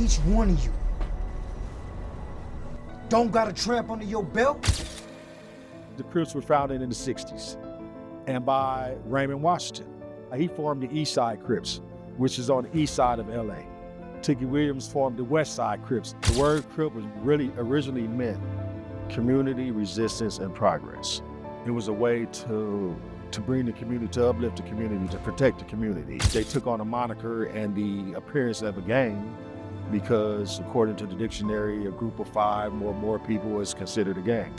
each one of you don't got a tramp under your belt? The Crips were founded in the 60s and by Raymond Washington. He formed the East Side Crips, which is on the east side of LA. Tookie Williams formed the West Side Crips. The word Crip was really originally meant community, resistance, and progress. It was a way to bring the community, to uplift the community, to protect the community. They took on a moniker and the appearance of a gang because, according to the dictionary, a group of 5 or more people is considered a gang.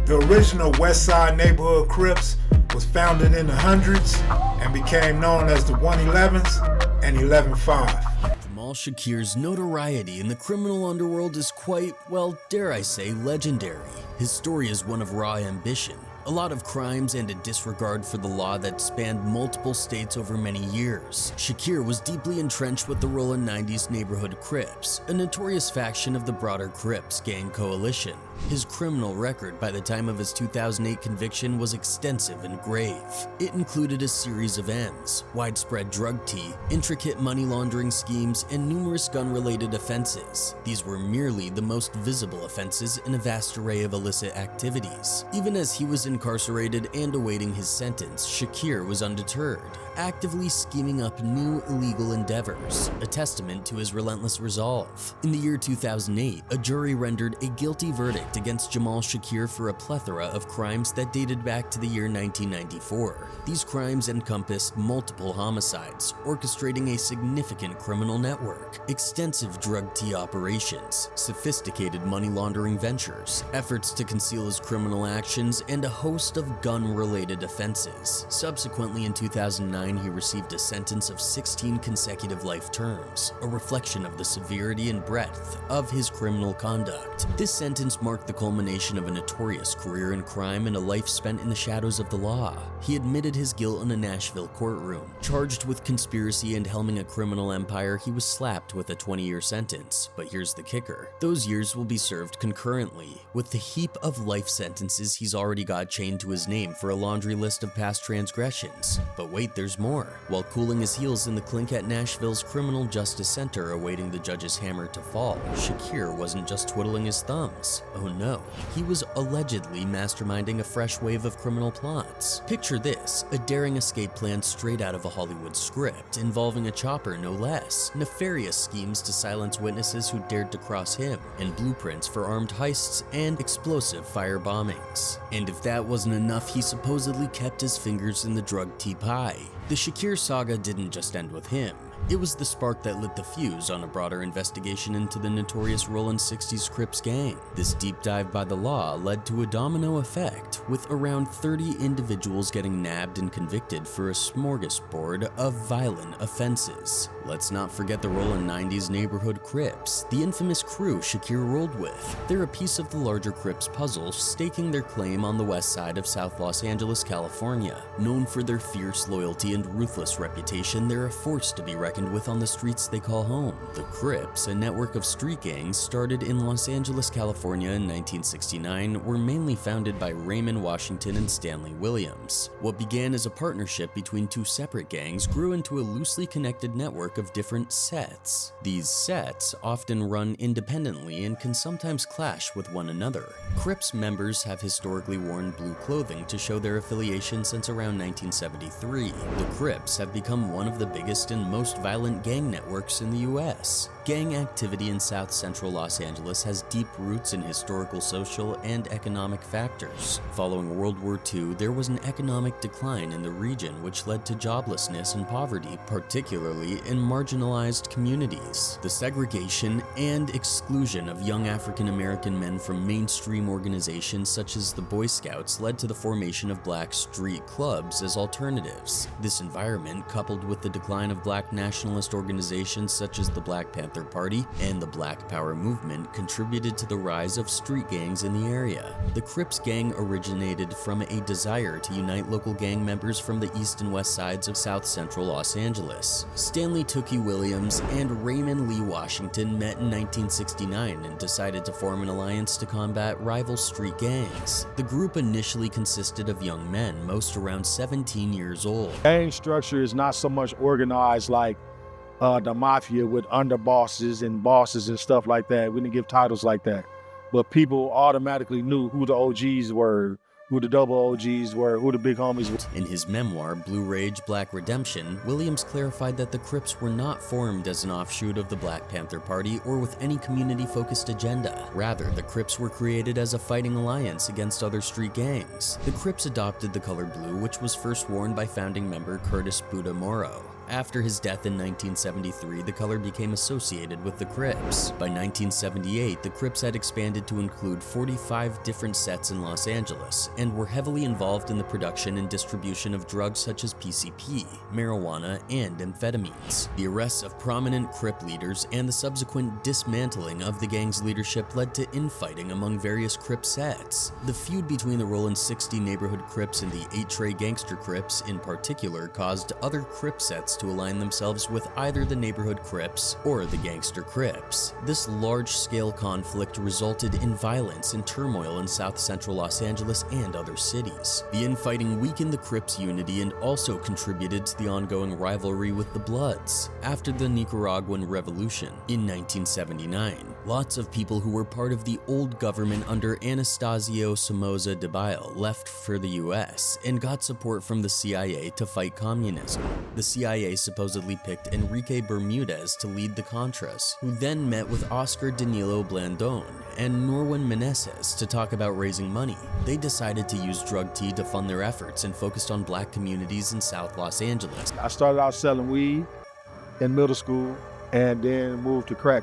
The original West Side Neighborhood Crips was founded in the hundreds and became known as the 111s and 11-5. Jamal Shakir's notoriety in the criminal underworld is quite, well, dare I say, legendary. His story is one of raw ambition, a lot of crimes, and a disregard for the law that spanned multiple states over many years. Shakir was deeply entrenched with the Rollin 90s Neighborhood Crips, a notorious faction of the broader Crips gang coalition. His criminal record by the time of his 2008 conviction was extensive and grave. It included a series of ends, widespread drug-tea, intricate money laundering schemes, and numerous gun-related offenses. These were merely the most visible offenses in a vast array of illicit activities. Even as he was incarcerated and awaiting his sentence, Shakir was undeterred, actively scheming up new illegal endeavors, a testament to his relentless resolve. In the year 2008, a jury rendered a guilty verdict against Jamal Shakir for a plethora of crimes that dated back to the year 1994. These crimes encompassed multiple homicides, orchestrating a significant criminal network, extensive drug-tea operations, sophisticated money laundering ventures, efforts to conceal his criminal actions, and a host of gun-related offenses. Subsequently, in 2009, he received a sentence of 16 consecutive life terms, a reflection of the severity and breadth of his criminal conduct. This sentence marked the culmination of a notorious career in crime and a life spent in the shadows of the law. He admitted his guilt in a Nashville courtroom. Charged with conspiracy and helming a criminal empire, he was slapped with a 20-year sentence. But here's the kicker. Those years will be served concurrently with the heap of life sentences he's already got chained to his name for a laundry list of past transgressions. But wait, there's more. While cooling his heels in the clink at Nashville's Criminal Justice Center awaiting the judge's hammer to fall, Shakir wasn't just twiddling his thumbs. Oh no, he was allegedly masterminding a fresh wave of criminal plots. Picture this, a daring escape plan straight out of a Hollywood script, involving a chopper no less, nefarious schemes to silence witnesses who dared to cross him, and blueprints for armed heists and explosive fire bombings. And if that wasn't enough, he supposedly kept his fingers in the drug-tea pie. The Shakir saga didn't just end with him. It was the spark that lit the fuse on a broader investigation into the notorious Rollin 60s Crips gang. This deep dive by the law led to a domino effect, with around 30 individuals getting nabbed and convicted for a smorgasbord of violent offenses. Let's not forget the Rollin 90s Neighborhood Crips, the infamous crew Shakir rolled with. They're a piece of the larger Crips puzzle, staking their claim on the west side of South Los Angeles, California. Known for their fierce loyalty and ruthless reputation, they're a force to be reckoned with on the streets they call home. The Crips, a network of street gangs started in Los Angeles, California in 1969, were mainly founded by Raymond Washington and Stanley Williams. What began as a partnership between two separate gangs grew into a loosely connected network of different sets. These sets often run independently and can sometimes clash with one another. Crips members have historically worn blue clothing to show their affiliation since around 1973. The Crips have become one of the biggest and most violent gang networks in the US. Gang activity in South Central Los Angeles has deep roots in historical, social, and economic factors. Following World War II, there was an economic decline in the region which led to joblessness and poverty, particularly in marginalized communities. The segregation and exclusion of young African American men from mainstream organizations such as the Boy Scouts led to the formation of black street clubs as alternatives. This environment, coupled with the decline of black nationalist organizations such as the Black Panther Party and the Black Power movement, contributed to the rise of street gangs in the area. The Crips gang originated from a desire to unite local gang members from the east and west sides of South Central Los Angeles. Stanley Tookie Williams and Raymond Lee Washington met in 1969 and decided to form an alliance to combat rival street gangs. The group initially consisted of young men, most around 17 years old. Gang structure is not so much organized like the mafia with underbosses and bosses and stuff like that. We didn't give titles like that. But people automatically knew who the OGs were, who the double OGs were, who the big homies were. In his memoir, Blue Rage, Black Redemption, Williams clarified that the Crips were not formed as an offshoot of the Black Panther Party or with any community-focused agenda. Rather, the Crips were created as a fighting alliance against other street gangs. The Crips adopted the color blue, which was first worn by founding member Curtis Buda Morrow. After his death in 1973, the color became associated with the Crips. By 1978, the Crips had expanded to include 45 different sets in Los Angeles, and were heavily involved in the production and distribution of drugs such as PCP, marijuana, and amphetamines. The arrests of prominent Crip leaders and the subsequent dismantling of the gang's leadership led to infighting among various Crip sets. The feud between the Rollin 60 Neighborhood Crips and the 8-Tray Gangster Crips in particular caused other Crip sets to align themselves with either the Neighborhood Crips or the Gangster Crips. This large-scale conflict resulted in violence and turmoil in South Central Los Angeles and other cities. The infighting weakened the Crips' unity and also contributed to the ongoing rivalry with the Bloods. After the Nicaraguan Revolution in 1979, lots of people who were part of the old government under Anastasio Somoza Debayle left for the US and got support from the CIA to fight communism. The CIA supposedly picked Enrique Bermudez to lead the Contras, who then met with Oscar Danilo Blandón and Norwin Meneses to talk about raising money. They decided to use dareThe to fund their efforts and focused on black communities in South Los Angeles. I started out selling weed in middle school and then moved to crack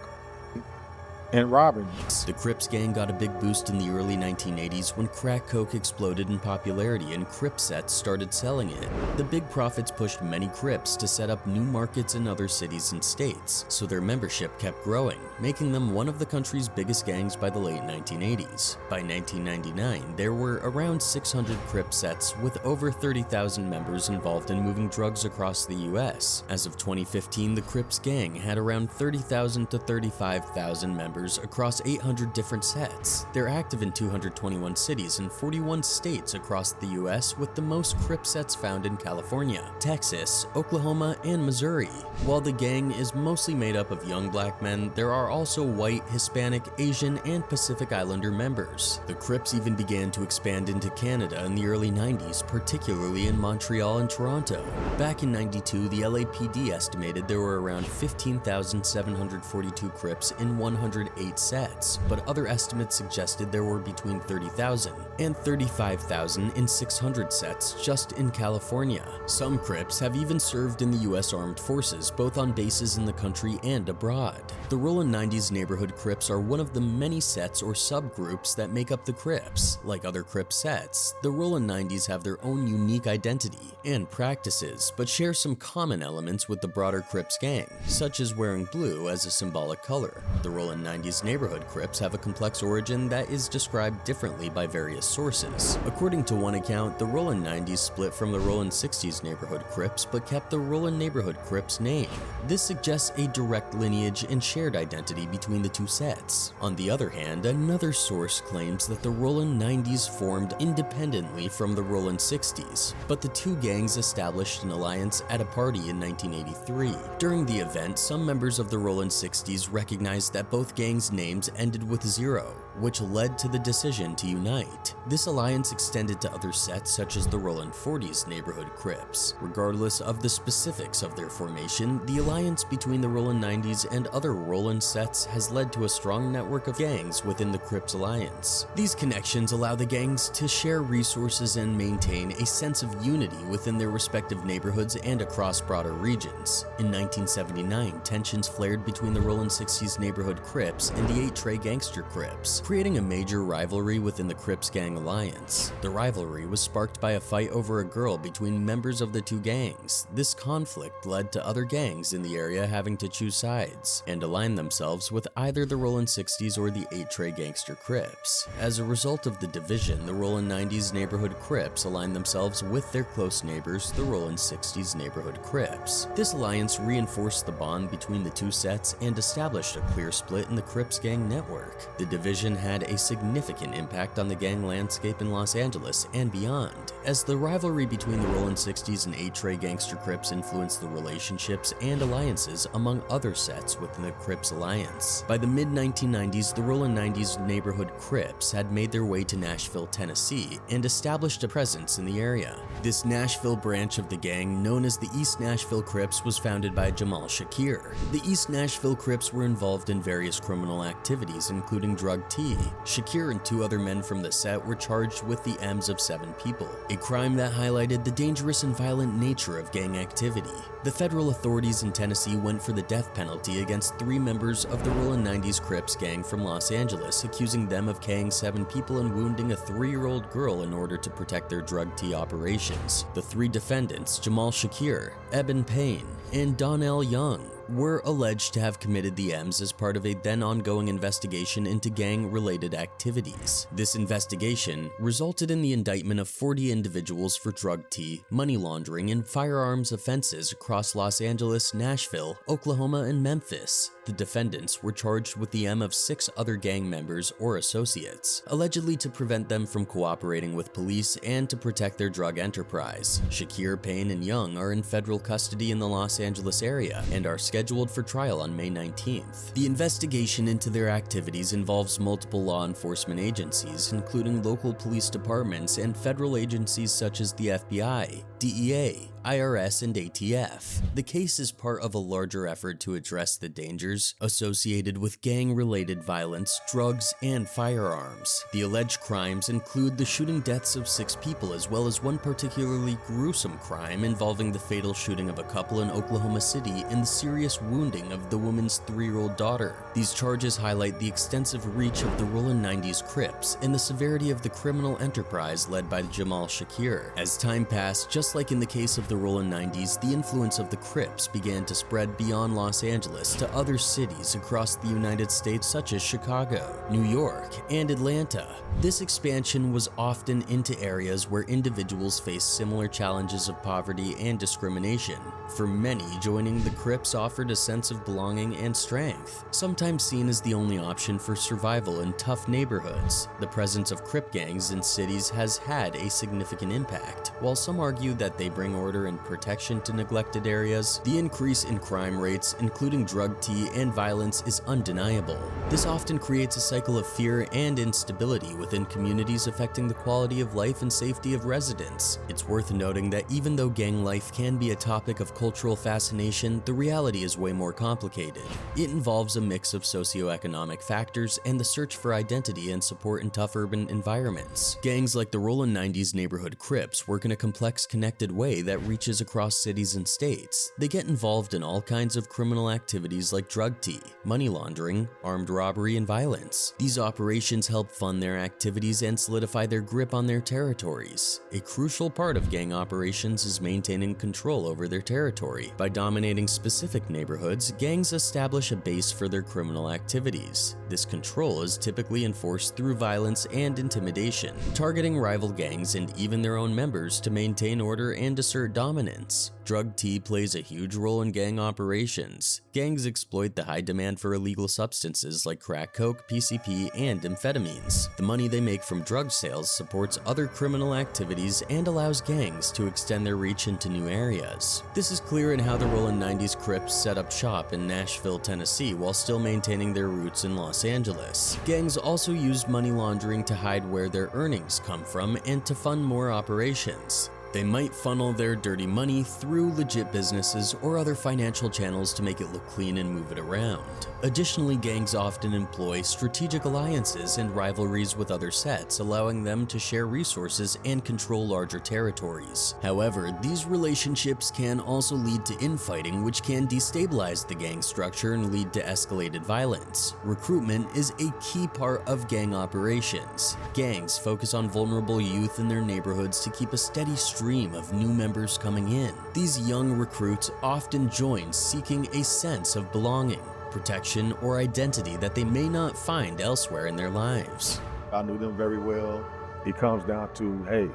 and robbing. The Crips gang got a big boost in the early 1980s when crack coke exploded in popularity and Crip sets started selling it. The big profits pushed many Crips to set up new markets in other cities and states, so their membership kept growing, making them one of the country's biggest gangs by the late 1980s. By 1999, there were around 600 Crip sets with over 30,000 members involved in moving drugs across the US. As of 2015, the Crips gang had around 30,000 to 35,000 members across 800 different sets. They're active in 221 cities and 41 states across the US, with the most Crip sets found in California, Texas, Oklahoma, and Missouri. While the gang is mostly made up of young black men, there are also white, Hispanic, Asian, and Pacific Islander members. The Crips even began to expand into Canada in the early 90s, particularly in Montreal and Toronto. Back in '92, the LAPD estimated there were around 15,742 Crips in 108 sets, but other estimates suggested there were between 30,000 and 35,000 in 600 sets just in California. Some Crips have even served in the US Armed Forces, both on bases in the country and abroad. The Rollin 90s Neighborhood Crips are one of the many sets or subgroups that make up the Crips. Like other Crip sets, the Rollin 90s have their own unique identity and practices, but share some common elements with the broader Crips gang, such as wearing blue as a symbolic color. The Rollin 90s Neighborhood Crips have a complex origin that is described differently by various sources. According to one account, the Rollin 90s split from the Rollin 60s Neighborhood Crips but kept the Rollin Neighborhood Crips name. This suggests a direct lineage and shared identity between the two sets. On the other hand, another source claims that the Rollin 90s formed independently from the Rollin 60s, but the two gangs established an alliance at a party in 1983. During the event, some members of the Rollin 60s recognized that both gangs' names ended with 0, which led to the decision to unite. This alliance extended to other sets such as the Rollin 40s Neighborhood Crips. Regardless of the specifics of their formation, the alliance between the Rollin 90s and other Rollin sets has led to a strong network of gangs within the Crips alliance. These connections allow the gangs to share resources and maintain a sense of unity within their respective neighborhoods and across broader regions. In 1979, tensions flared between the Rollin 60s Neighborhood Crips and the 8-Tray Gangster Crips, creating a major rivalry within the Crips gang alliance. The rivalry was sparked by a fight over a girl between members of the two gangs. This conflict led to other gangs in the area having to choose sides and align themselves with either the Rollin 60s or the 8-Tray Gangster Crips. As a result of the division, the Rollin 90s Neighborhood Crips aligned themselves with their close neighbors, the Rollin 60s Neighborhood Crips. This alliance reinforced the bond between the two sets and established a clear split in the Crips gang network. The division had a significant impact on the gang landscape landscape in Los Angeles and beyond, as the rivalry between the Rollin 60s and 8-Tray Gangster Crips influenced the relationships and alliances among other sets within the Crips alliance. By the mid-1990s, the Rollin 90s Neighborhood Crips had made their way to Nashville, Tennessee, and established a presence in the area. This Nashville branch of the gang, known as the East Nashville Crips, was founded by Jamal Shakir. The East Nashville Crips were involved in various criminal activities, including dareThe. Shakir and 2 other men from the set were charged with the M's of 7 people, a crime that highlighted the dangerous and violent nature of gang activity. The federal authorities in Tennessee went for the death penalty against 3 members of the Rollin 90s Crips gang from Los Angeles, accusing them of killing 7 people and wounding a 3-year-old girl in order to protect their dareThe operations. The 3 defendants, Jamal Shakir, Eben Payne, and Donnell Young, were alleged to have committed the M's as part of a then ongoing investigation into gang-related activities. This investigation resulted in the indictment of 40 individuals for dareThe, money laundering, and firearms offenses across Los Angeles, Nashville, Oklahoma, and Memphis. The defendants were charged with the M of 6 other gang members or associates, allegedly to prevent them from cooperating with police and to protect their drug enterprise. Shakir, Payne, and Young are in federal custody in the Los Angeles area and are scheduled for trial on May 19th. The investigation into their activities involves multiple law enforcement agencies, including local police departments and federal agencies such as the FBI, DEA, IRS, and ATF. The case is part of a larger effort to address the dangers associated with gang-related violence, drugs, and firearms. The alleged crimes include the shooting deaths of 6 people, as well as one particularly gruesome crime involving the fatal shooting of a couple in Oklahoma City and the serious wounding of the woman's 3-year-old daughter. These charges highlight the extensive reach of the Rollin 90s Crips and the severity of the criminal enterprise led by Jamal Shakir. As time passed, just like in the case of the Rollin 90s, the influence of the Crips began to spread beyond Los Angeles to other cities across the United States such as Chicago, New York, and Atlanta. This expansion was often into areas where individuals faced similar challenges of poverty and discrimination. For many, joining the Crips offered a sense of belonging and strength, sometimes seen as the only option for survival in tough neighborhoods. The presence of Crip gangs in cities has had a significant impact. While some argue that they bring order and protection to neglected areas, the increase in crime rates, including dareThe and violence, is undeniable. This often creates a cycle of fear and instability within communities, affecting the quality of life and safety of residents. It's worth noting that even though gang life can be a topic of cultural fascination, the reality is way more complicated. It involves a mix of socioeconomic factors and the search for identity and support in tough urban environments. Gangs like the Rollin 90s Neighborhood Crips work in a complex, connected way that reaches across cities and states. They get involved in all kinds of criminal activities like dareThe, money laundering, armed robbery, and violence. These operations help fund their activities and solidify their grip on their territories. A crucial part of gang operations is maintaining control over their territory. By dominating specific neighborhoods, gangs establish a base for their criminal activities. This control is typically enforced through violence and intimidation, targeting rival gangs and even their own members to maintain order and assert dominance. dareThe plays a huge role in gang operations. Gangs exploit the high demand for illegal substances like crack coke, PCP, and amphetamines. The money they make from drug sales supports other criminal activities and allows gangs to extend their reach into new areas. This is clear in how the Rollin 90s Crips set up shop in Nashville, Tennessee, while still maintaining their roots in Los Angeles. Gangs also use money laundering to hide where their earnings come from and to fund more operations. They might funnel their dirty money through legit businesses or other financial channels to make it look clean and move it around. Additionally, gangs often employ strategic alliances and rivalries with other sets, allowing them to share resources and control larger territories. However, these relationships can also lead to infighting, which can destabilize the gang structure and lead to escalated violence. Recruitment is a key part of gang operations. Gangs focus on vulnerable youth in their neighborhoods to keep a steady stream of new members coming in. These young recruits often join seeking a sense of belonging, protection, or identity that they may not find elsewhere in their lives. I knew them very well. It comes down to, hey,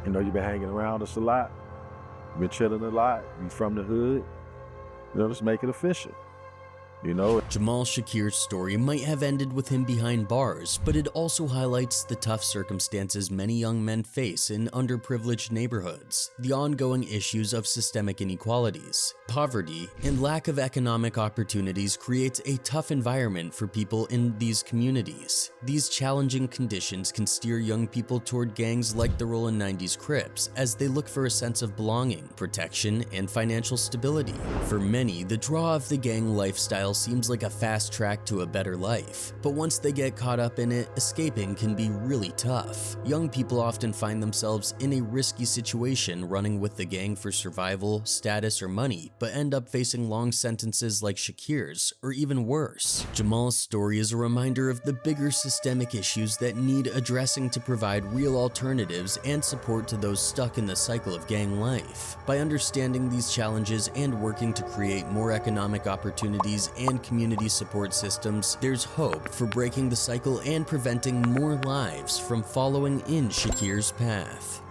you've been hanging around us a lot, you've been chilling a lot, you from the hood, let's make it official. you know? Jamal Shakir's story might have ended with him behind bars, but it also highlights the tough circumstances many young men face in underprivileged neighborhoods, the ongoing issues of systemic inequalities. Poverty and lack of economic opportunities creates a tough environment for people in these communities. These challenging conditions can steer young people toward gangs like the Rollin 90s Crips as they look for a sense of belonging, protection, and financial stability. For many, the draw of the gang lifestyle seems like a fast track to a better life, but once they get caught up in it, escaping can be really tough. Young people often find themselves in a risky situation running with the gang for survival, status, or money, but end up facing long sentences like Shakir's, or even worse. Jamal's story is a reminder of the bigger systemic issues that need addressing to provide real alternatives and support to those stuck in the cycle of gang life. By understanding these challenges and working to create more economic opportunities and community support systems, there's hope for breaking the cycle and preventing more lives from following in Shakir's path.